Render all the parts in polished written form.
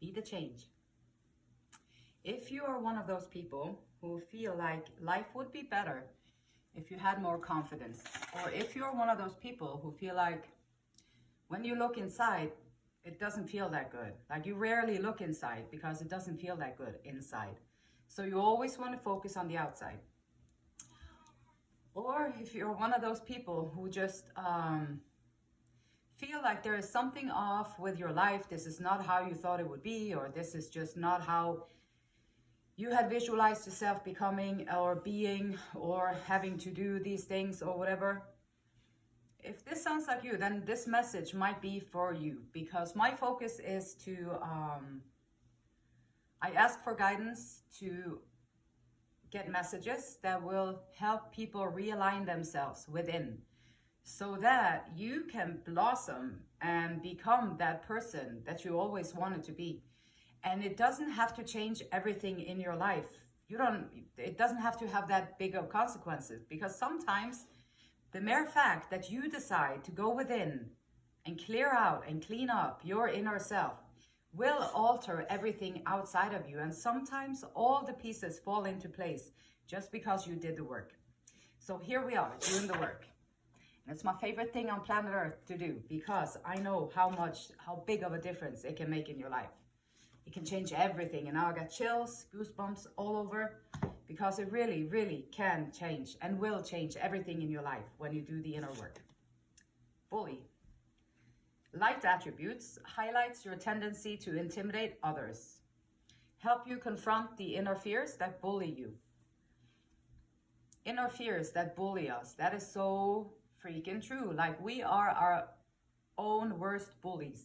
Be the change. If you are one of those people who feel like life would be better if you had more confidence, or if you're one of those people who feel like when you look inside, it doesn't feel that good. Like you rarely look inside because it doesn't feel that good inside. So you always want to focus on the outside. Or if you're one of those people who just feel like there is something off with your life, this is not how you thought it would be, or this is just not how you had visualized yourself becoming or being or having to do these things or whatever. If this sounds like you, then this message might be for you, because my focus is to, I ask for guidance to get messages that will help people realign themselves within, so that you can blossom and become that person that you always wanted to be. And it doesn't have to change everything in your life. It doesn't have to have that big of consequences, because sometimes the mere fact that you decide to go within and clear out and clean up your inner self will alter everything outside of you. And sometimes all the pieces fall into place just because you did the work. So here we are doing the work. And it's my favorite thing on planet Earth to do, because I know how big of a difference it can make in your life. It can change everything. And now I got chills, goosebumps all over, because it really, really can change and will change everything in your life when you do the inner work. Bully. Light attributes highlights your tendency to intimidate others. Help you confront the inner fears that bully you. Inner fears that bully us. That is so freaking true. Like, we are our own worst bullies.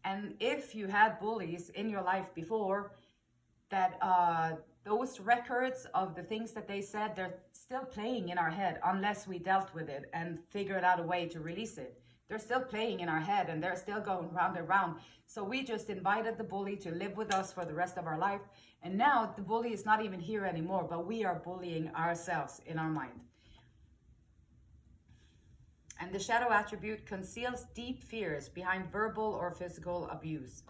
And if you had bullies in your life before, that those records of the things that they said, they're still playing in our head unless we dealt with it and figured out a way to release it. They're still playing in our head and they're still going round and round. So we just invited the bully to live with us for the rest of our life. And now the bully is not even here anymore, but we are bullying ourselves in our mind. And the shadow attribute conceals deep fears behind verbal or physical abuse.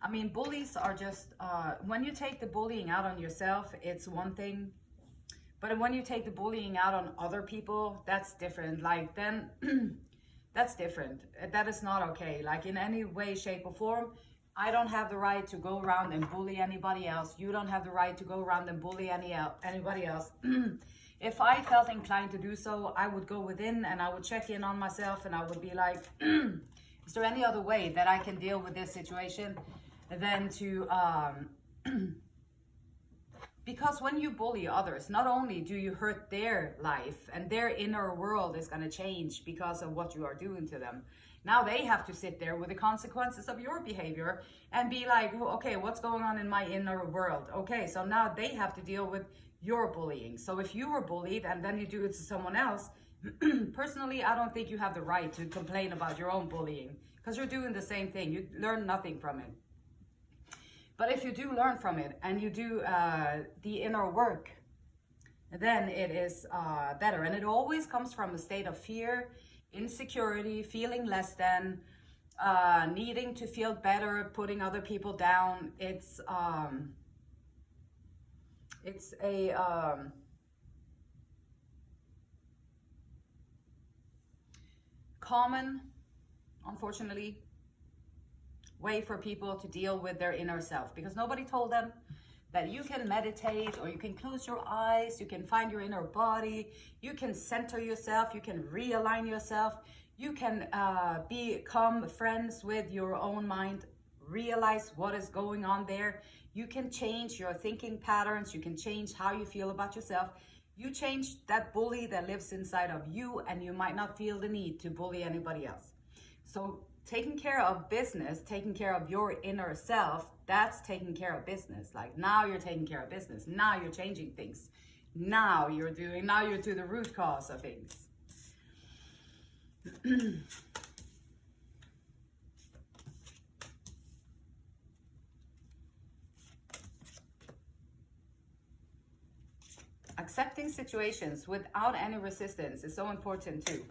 I mean, bullies are just, when you take the bullying out on yourself, it's one thing. But when you take the bullying out on other people, that's different. Like, then that's different. That is not okay. Like, in any way, shape, or form, I don't have the right to go around and bully anybody else. You don't have the right to go around and bully anybody else. If I felt inclined to do so, I would go within and I would check in on myself and I would be like, is there any other way that I can deal with this situation than to, because when you bully others, not only do you hurt their life and their inner world is going to change because of what you are doing to them. Now they have to sit there with the consequences of your behavior and be like, okay, what's going on in my inner world? Okay, so now they have to deal with your bullying. So if you were bullied and then you do it to someone else, personally, I don't think you have the right to complain about your own bullying, because you're doing the same thing. You learn nothing from it. But if you do learn from it and you do the inner work, then it is better. And it always comes from a state of fear, insecurity, feeling less than, needing to feel better, putting other people down. It's a common, unfortunately, way for people to deal with their inner self, because nobody told them that you can meditate, or you can close your eyes, you can find your inner body, you can center yourself, you can realign yourself, you can become friends with your own mind, realize what is going on there. You can change your thinking patterns, you can change how you feel about yourself. You change that bully that lives inside of you, and you might not feel the need to bully anybody else. So taking care of business, taking care of your inner self, that's taking care of business. Like, now you're taking care of business. Now you're changing things. Now you're to the root cause of things. Accepting situations without any resistance is so important too.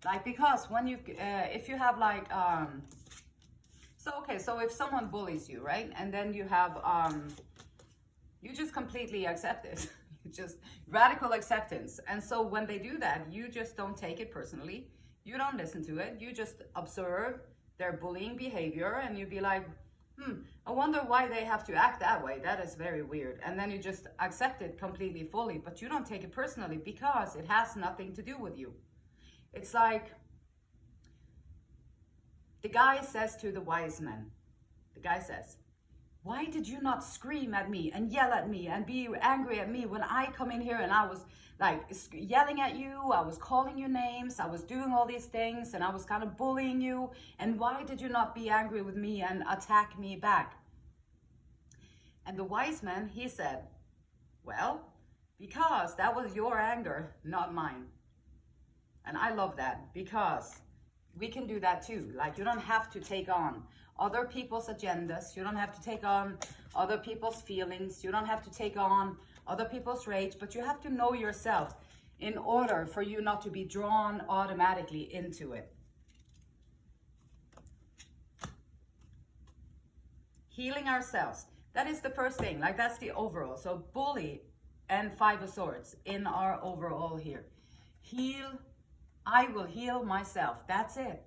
Like, because when you, if you have like, so okay, so if someone bullies you, right? And then you have, you just completely accept it. Just radical acceptance. And so when they do that, you just don't take it personally. You don't listen to it. You just observe their bullying behavior and you be like, I wonder why they have to act that way. That is very weird. And then you just accept it completely fully, but you don't take it personally because it has nothing to do with you. It's like the guy says to the wise man, the guy says, why did you not scream at me and yell at me and be angry at me when I come in here and I was like yelling at you, I was calling you names, I was doing all these things and I was kind of bullying you, and why did you not be angry with me and attack me back? And the wise man, he said, well, because that was your anger, not mine. And I love that, because we can do that too. Like, you don't have to take on other people's agendas. You don't have to take on other people's feelings. You don't have to take on other people's rage, but you have to know yourself in order for you not to be drawn automatically into it. Healing ourselves. That is the first thing. Like, that's the overall. So bully and Five of Swords in our overall here. Heal. I will heal myself. That's it.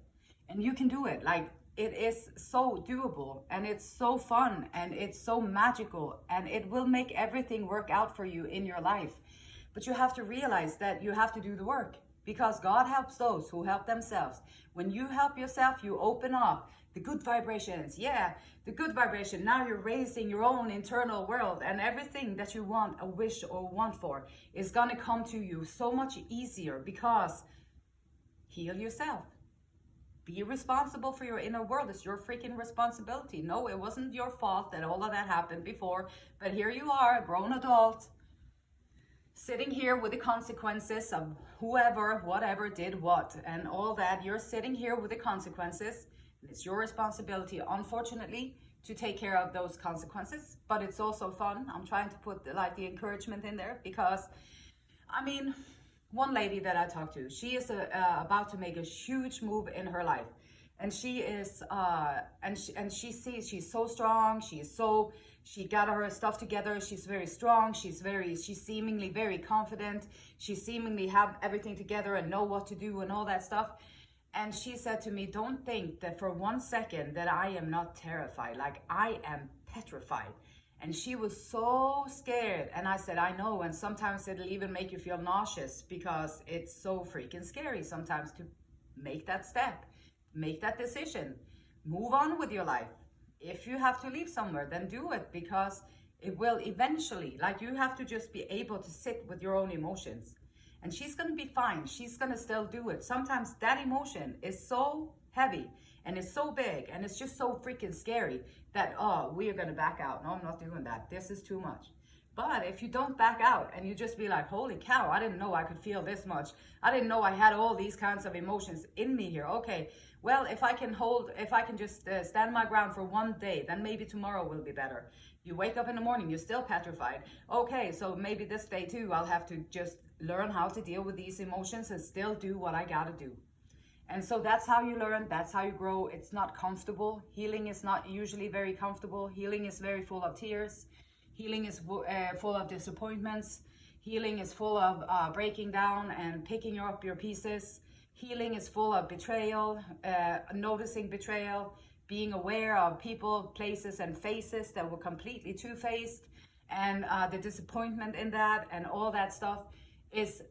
And you can do it. Like, it is so doable and it's so fun and it's so magical and it will make everything work out for you in your life. But you have to realize that you have to do the work, because God helps those who help themselves. When you help yourself, you open up the good vibrations. Yeah, the good vibration. Now you're raising your own internal world, and everything that you want, a wish or want for, is going to come to you so much easier, because heal yourself. Be responsible for your inner world. It's your freaking responsibility. No, it wasn't your fault that all of that happened before. But here you are, a grown adult, sitting here with the consequences of whoever, whatever did what, and all that. You're sitting here with the consequences. It's your responsibility, unfortunately, to take care of those consequences. But it's also fun. I'm trying to put the encouragement in there, because, I mean, one lady that I talked to, she is about to make a huge move in her life, and she is and she sees she's so strong. She got her stuff together. She's very strong. She's seemingly very confident. She seemingly have everything together and know what to do and all that stuff. And she said to me, "Don't think that for 1 second that I am not terrified. Like, I am petrified." And she was so scared. And I said, I know. And sometimes it'll even make you feel nauseous, because it's so freaking scary sometimes to make that step, make that decision, move on with your life. If you have to leave somewhere, then do it, because it will eventually, like, you have to just be able to sit with your own emotions. And she's going to be fine. She's going to still do it. Sometimes that emotion is so heavy and it's so big and it's just so freaking scary that, oh, we are going to back out. No, I'm not doing that. This is too much. But if you don't back out and you just be like, holy cow, I didn't know I could feel this much. I didn't know I had all these kinds of emotions in me here. Okay, well, if I can just stand my ground for 1 day, then maybe tomorrow will be better. You wake up in the morning, you're still petrified. Okay, so maybe this day too, I'll have to just learn how to deal with these emotions and still do what I gotta do. And so that's how you learn, that's how you grow. It's not comfortable. Healing is not usually very comfortable. Healing is very full of tears. Healing is full of disappointments. Healing is full of breaking down and picking up your pieces. Healing is full of betrayal, noticing betrayal, being aware of people, places, and faces that were completely two-faced, and the disappointment in that and all that stuff is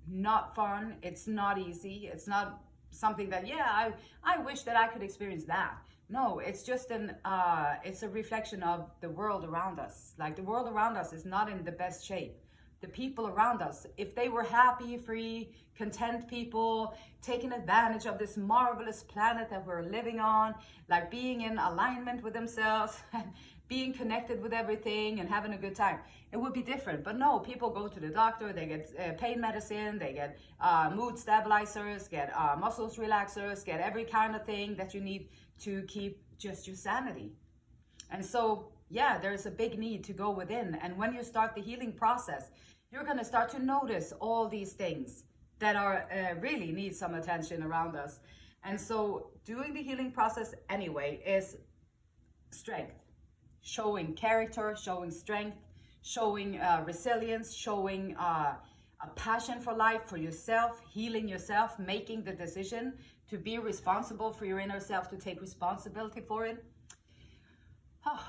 not fun. It's not easy. It's not something that, yeah, I wish that I could experience that. No, it's just it's a reflection of the world around us. Like, the world around us is not in the best shape. The people around us, if they were happy, free, content people, taking advantage of this marvelous planet that we're living on, like being in alignment with themselves and being connected with everything and having a good time, it would be different. But no, people go to the doctor, they get pain medicine, they get mood stabilizers, get muscles relaxers, get every kind of thing that you need to keep just your sanity. And so, yeah, there's a big need to go within. And when you start the healing process, you're going to start to notice all these things that are really need some attention around us. And so doing the healing process anyway is strength, showing character, showing strength, showing resilience, showing a passion for life, for yourself, healing yourself, making the decision to be responsible for your inner self, to take responsibility for it. Oh,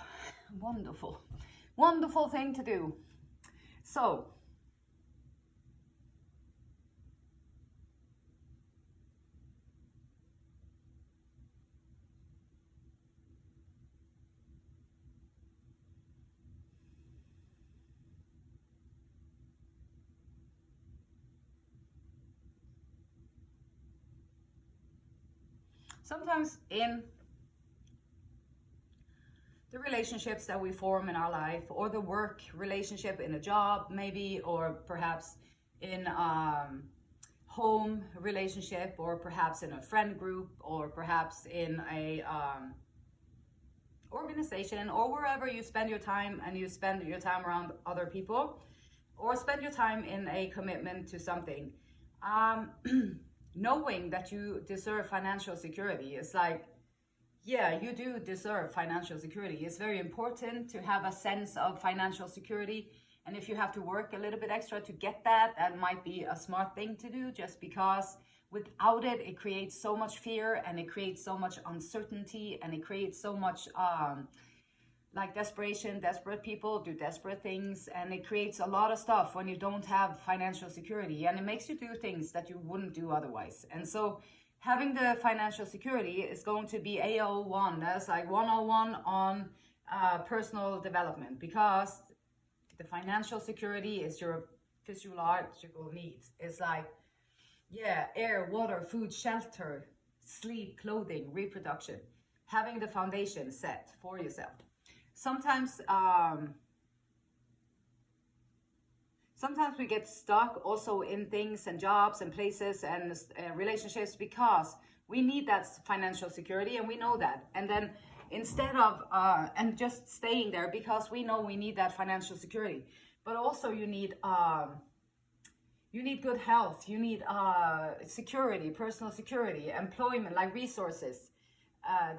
wonderful, wonderful thing to do. So, sometimes in the relationships that we form in our life, or the work relationship in a job maybe, or perhaps in home relationship, or perhaps in a friend group, or perhaps in a organization, or wherever you spend your time, and you spend your time around other people, or spend your time in a commitment to something. Knowing that you deserve financial security is like, yeah, you do deserve financial security. It's very important to have a sense of financial security. And if you have to work a little bit extra to get that, that might be a smart thing to do, just because without it, it creates so much fear, and it creates so much uncertainty, and it creates so much like desperation. Desperate people do desperate things, and it creates a lot of stuff when you don't have financial security, and it makes you do things that you wouldn't do otherwise. And so having the financial security is going to be AO1. That's like 101 on personal development, because the financial security is your physiological needs. It's like, yeah, air, water, food, shelter, sleep, clothing, reproduction. Having the foundation set for yourself. Sometimes we get stuck also in things and jobs and places and relationships because we need that financial security, and we know that. And then instead of and just staying there because we know we need that financial security, but also you need good health, you need security, personal security, employment, like resources,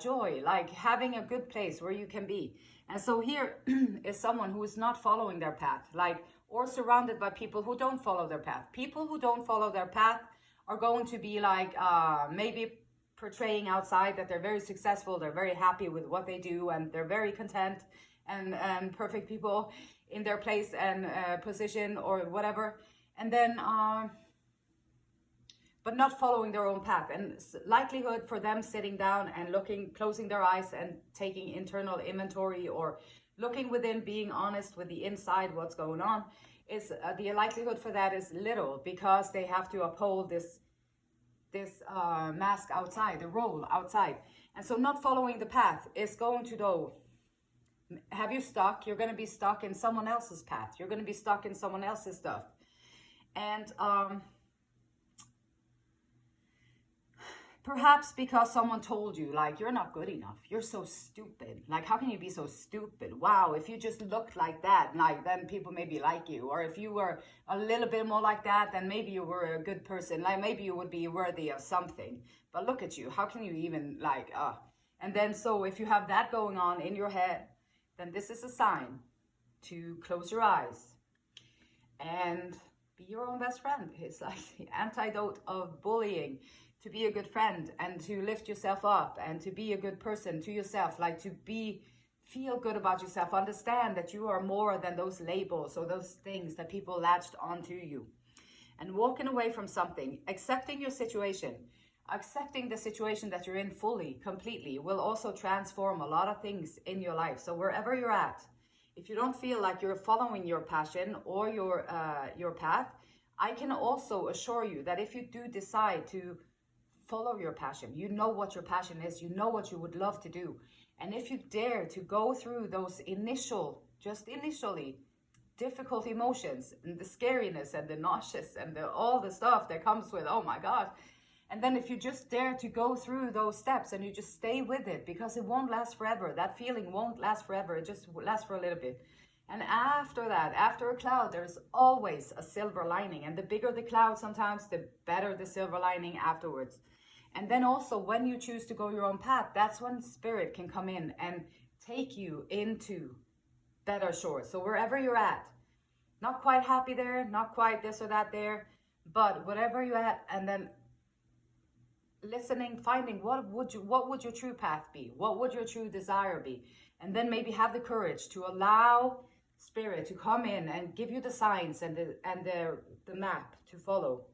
joy, like having a good place where you can be. And so here is someone who is not following their path, like, or surrounded by people who don't follow their path. People who don't follow their path are going to be like maybe portraying outside that they're very successful, they're very happy with what they do, and they're very content and perfect people in their place and position or whatever. And then but not following their own path, and likelihood for them sitting down and looking, closing their eyes and taking internal inventory, or looking within, being honest with the inside, what's going on, is the likelihood for that is little, because they have to uphold this mask outside, the role outside. And so not following the path is going to have you stuck. You're going to be stuck in someone else's path. You're going to be stuck in someone else's stuff. And perhaps because someone told you, like, you're not good enough, you're so stupid, like, how can you be so stupid? Wow, if you just looked like that, like, then people maybe like you. Or if you were a little bit more like that, then maybe you were a good person, like maybe you would be worthy of something. But look at you, how can you even, like, and then so if you have that going on in your head, then this is a sign to close your eyes and be your own best friend. It's like the antidote of bullying. To be a good friend and to lift yourself up and to be a good person to yourself, like to feel good about yourself, understand that you are more than those labels or those things that people latched onto you. And walking away from something, accepting your situation, accepting the situation that you're in fully, completely, will also transform a lot of things in your life. So wherever you're at, if you don't feel like you're following your passion or your path, I can also assure you that if you do decide to follow your passion, you know what your passion is, you know what you would love to do. And if you dare to go through those initially difficult emotions and the scariness and the nauseous and all the stuff that comes with, oh my God. And then if you just dare to go through those steps and you just stay with it, because it won't last forever. That feeling won't last forever. It just lasts for a little bit. And after that, after a cloud, there's always a silver lining. And the bigger the cloud sometimes, the better the silver lining afterwards. And then also when you choose to go your own path, that's when spirit can come in and take you into better shores. So wherever you're at, not quite happy there, not quite this or that there, but whatever you're at, and then listening, finding what would your true path be? What would your true desire be? And then maybe have the courage to allow spirit to come in and give you the signs and the map to follow.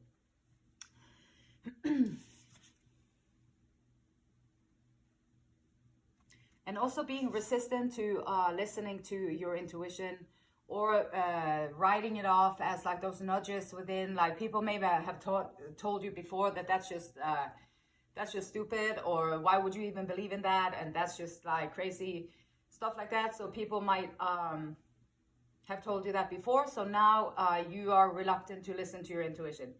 And also being resistant to listening to your intuition, or writing it off as like those nudges within, like people maybe have told you before that that's just stupid, or why would you even believe in that, and that's just like crazy stuff like that. So people might have told you that before, so now you are reluctant to listen to your intuition.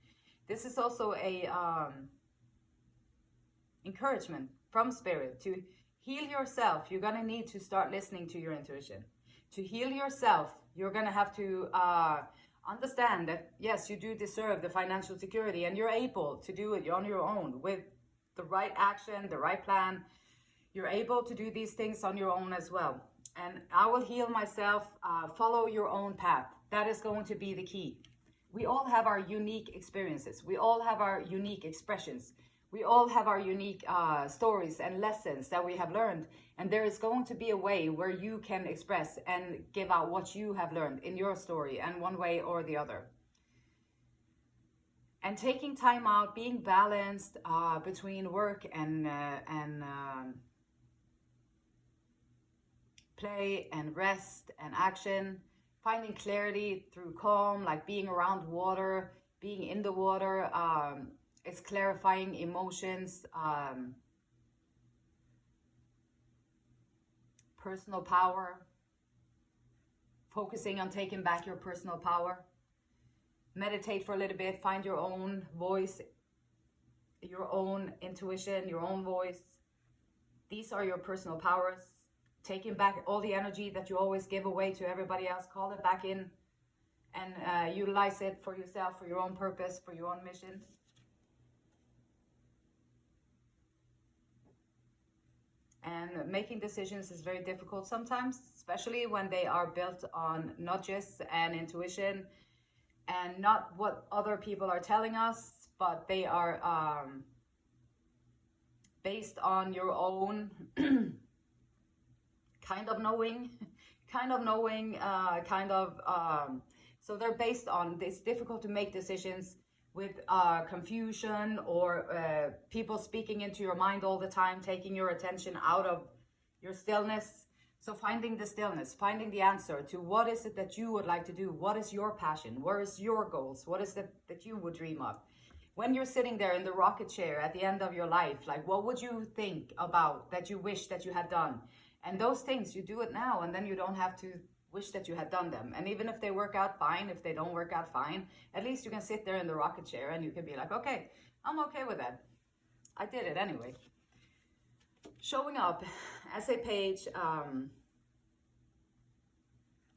This is also a encouragement from spirit to heal yourself. You're going to need to start listening to your intuition. To heal yourself, you're going to have to understand that, yes, you do deserve the financial security, and you're able to do it on your own with the right action, the right plan. You're able to do these things on your own as well. And I will heal myself. Follow your own path. That is going to be the key. We all have our unique experiences. We all have our unique expressions. We all have our unique stories and lessons that we have learned. And there is going to be a way where you can express and give out what you have learned in your story, and one way or the other. And taking time out, being balanced between work and play and rest and action. Finding clarity through calm, like being around water, being in the water. It's clarifying emotions, personal power, focusing on taking back your personal power. Meditate for a little bit, find your own voice, your own intuition, your own voice. These are your personal powers. Taking back all the energy that you always give away to everybody else, call it back in and utilize it for yourself, for your own purpose, for your own mission. And making decisions is very difficult sometimes, especially when they are built on nudges and intuition, and not what other people are telling us, but they are based on your own kind of knowing. So they're based on, it's difficult to make decisions with confusion or people speaking into your mind all the time, taking your attention out of your stillness. So finding the stillness, finding the answer to what is it that you would like to do? What is your passion? Where is your goals? What is it that you would dream of? When you're sitting there in the rocket chair at the end of your life, like what would you think about that you wish that you had done? And those things, you do it now, and then you don't have to wish that you had done them. And even if they work out fine, if they don't work out fine, at least you can sit there in the rocket chair and you can be like, okay, I'm okay with that. I did it anyway. Showing up as a page,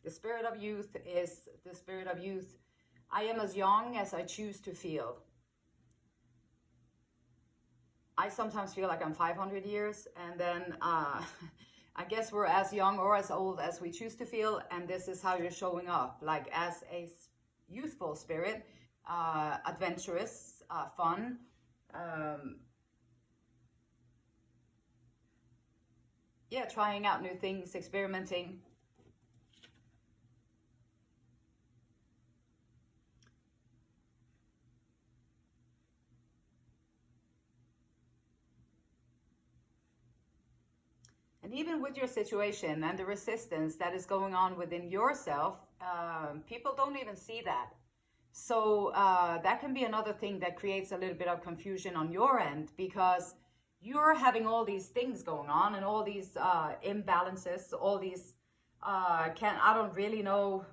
the spirit of youth is the spirit of youth. I am as young as I choose to feel. I sometimes feel like I'm 500 years, and then I guess we're as young or as old as we choose to feel, and this is how you're showing up, like as a youthful spirit, adventurous, fun, trying out new things, experimenting. And even with your situation and the resistance that is going on within yourself, people don't even see that. So that can be another thing that creates a little bit of confusion on your end, because you're having all these things going on and all these imbalances, all these, I don't really know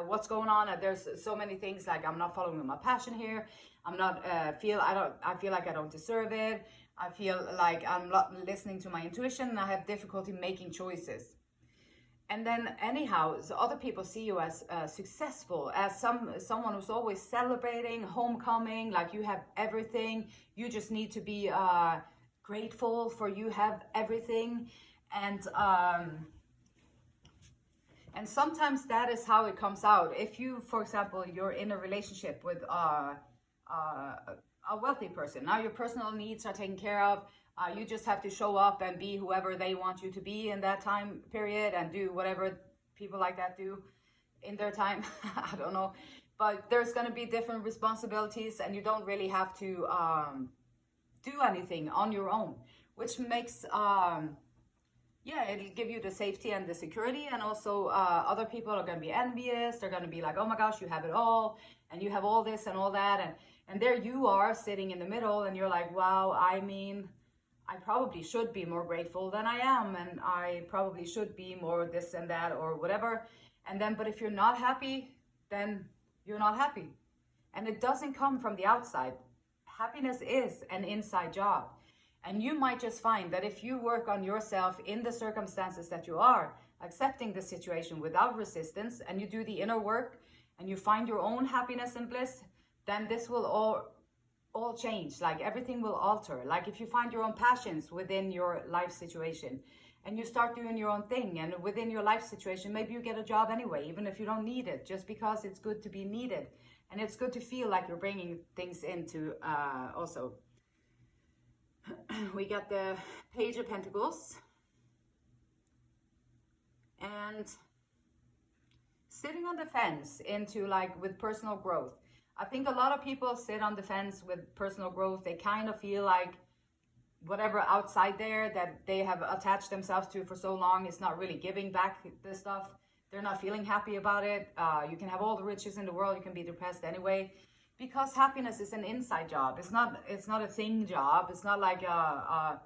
what's going on. There's so many things, like I'm not following my passion here. I feel like I don't deserve it. I feel like I'm not listening to my intuition, and I have difficulty making choices. And then anyhow, so other people see you as successful, as someone who's always celebrating homecoming, like you have everything. You just need to be grateful for you have everything. And sometimes that is how it comes out. If you, for example, you're in a relationship with a wealthy person, now your personal needs are taken care of. You just have to show up and be whoever they want you to be in that time period and do whatever people like that do in their time. I don't know. But there's going to be different responsibilities and you don't really have to do anything on your own, which makes, it'll give you the safety and the security. And also other people are going to be envious. They're going to be like, oh my gosh, you have it all. And you have all this and all that. And there you are sitting in the middle and you're like, wow, I mean, I probably should be more grateful than I am, and I probably should be more this and that or whatever. And then, but if you're not happy, then you're not happy. And it doesn't come from the outside. Happiness is an inside job. And you might just find that if you work on yourself in the circumstances that you are, accepting the situation without resistance, and you do the inner work, and you find your own happiness and bliss, then this will all change. Like everything will alter. Like if you find your own passions within your life situation and you start doing your own thing, and within your life situation maybe you get a job anyway, even if you don't need it, just because it's good to be needed and it's good to feel like you're bringing things into also. We got the Page of Pentacles and sitting on the fence into like with personal growth. I think a lot of people sit on the fence with personal growth. They kind of feel like whatever outside there that they have attached themselves to for so long is not really giving back the stuff. They're not feeling happy about it. You can have all the riches in the world. You can be depressed anyway, because happiness is an inside job. It's not a thing job. It's not like a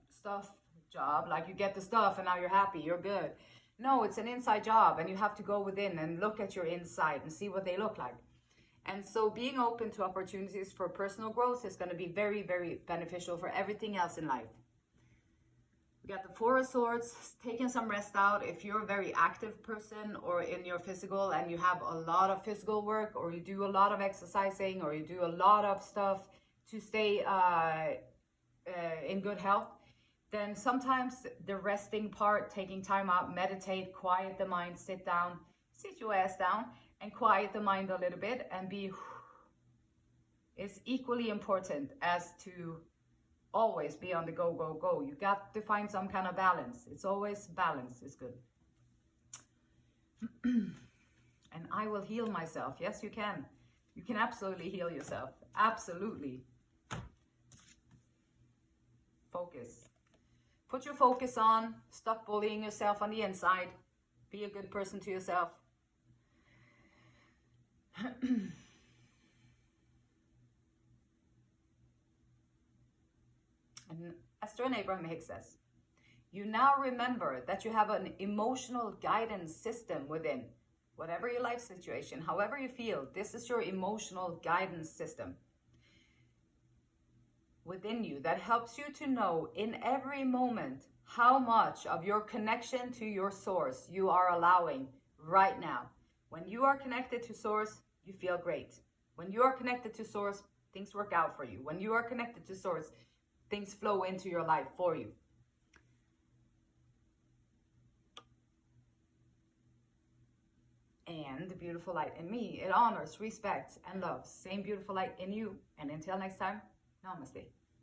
stuff job. Like you get the stuff and now you're happy, you're good. No, it's an inside job, and you have to go within and look at your inside and see what they look like. And so being open to opportunities for personal growth is going to be very, very beneficial for everything else in life. We got the Four of Swords, taking some rest out. If you're a very active person or in your physical and you have a lot of physical work, or you do a lot of exercising, or you do a lot of stuff to stay in good health, then sometimes the resting part, taking time out, meditate, quiet the mind, sit down, sit your ass down, and quiet the mind a little bit and be is equally important as to always be on the go, go, go. You got to find some kind of balance. It's always balance is good. And I will heal myself. Yes, you can. You can absolutely heal yourself. Absolutely. Focus. Put your focus on. Stop bullying yourself on the inside. Be a good person to yourself. And Esther and Abraham Hicks says, you now remember that you have an emotional guidance system within. Whatever your life situation, however you feel, this is your emotional guidance system within you that helps you to know in every moment how much of your connection to your source you are allowing right now. When you are connected to source, you feel great. When you are connected to source, things work out for you. When you are connected to source, things flow into your life for you. And the beautiful light in me, it honors, respects, and loves. Same beautiful light in you. And until next time, namaste.